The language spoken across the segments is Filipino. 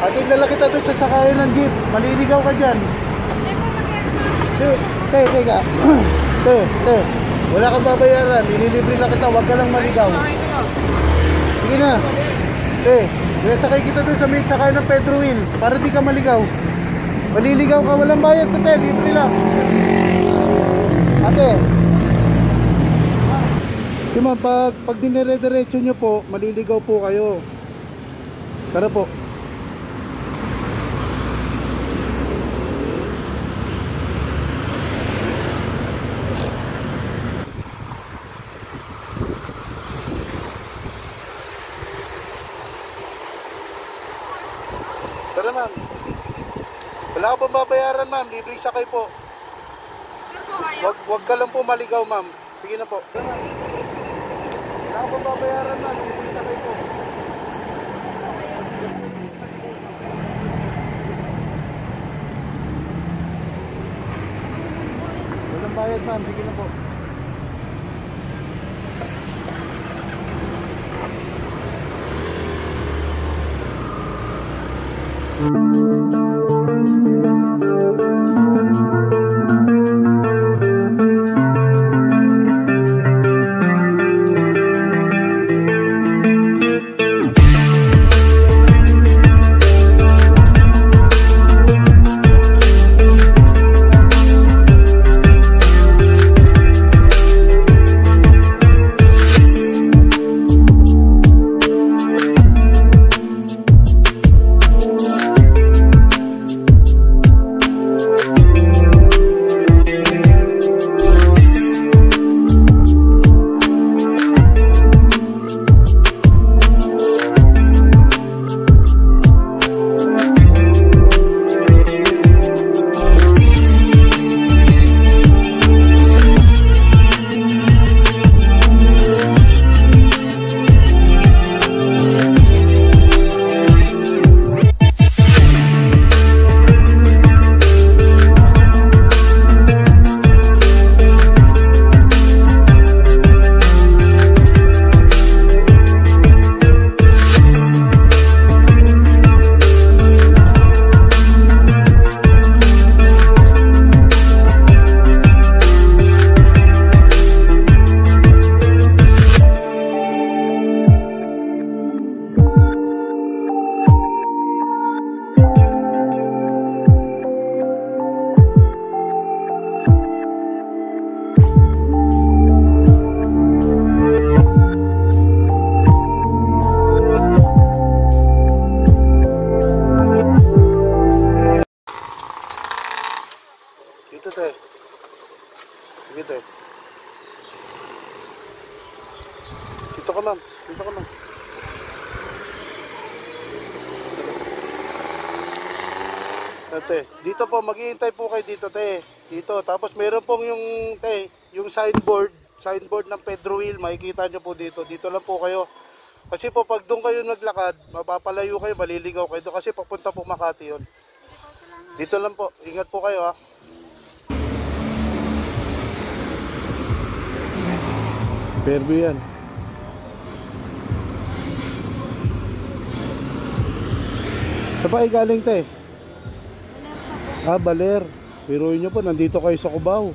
Atin dala kita doon sa sakayan ng jeep. Maliligaw ka dyan. Teka. Te. Wala kang babayaran. Nililibre na kita. Huwag ka lang maligaw. Sige na. Kaya sakay kita doon sa may sakayan ng Pedro Will. Para di ka maligaw. Maliligaw ka. Walang bayad. Te, libre lang. Ate. Sige ma'am, pag dinire-diretso nyo po, maliligaw po kayo. Tara po. Tara ma'am. Wala ka pong babayaran ma'am, libre sakay po. Sir po kayo? Wag ka lang po maligaw ma'am. Sige na po. Tara ma'am. Wala ka pong babayaran ma'am, libre sakay po. Walang bayad ma'am, sige na po. Dito te. Sige te. Dito ka ma'am. Dito ka ma'am. Te, dito po, maghihintay po kayo dito te. Dito, tapos meron pong yung te, yung signboard ng Pedro Will, makikita nyo po dito. Dito lang po kayo. Kasi po pag doon kayo naglakad, mapapalayo kayo, maliligaw kayo doon kasi papunta po Makati yun. Dito lang po, ingat po kayo ha. Fairview yan. Saan pa kayo galing te? Ah, Baler. Piruin nyo po, nandito kayo sa Cubao.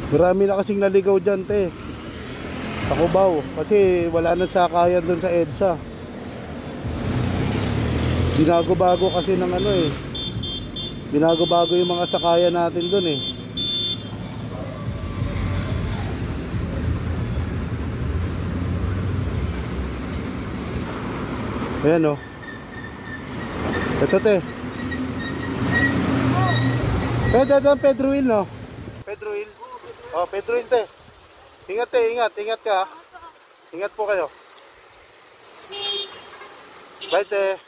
Marami na kasing naligaw dyan te, sa Cubao. Kasi wala nang sakayan dun sa EDSA. Binago-bago kasi ng ano eh. Binago-bago yung mga sakayan natin dun eh. Ayan o. Ito te. Ito Pedro Will no? Pedro Will. Oh, Pedro Will te. Ingat te, ingat. Ingat ka ha. Ingat po kayo. Bye te.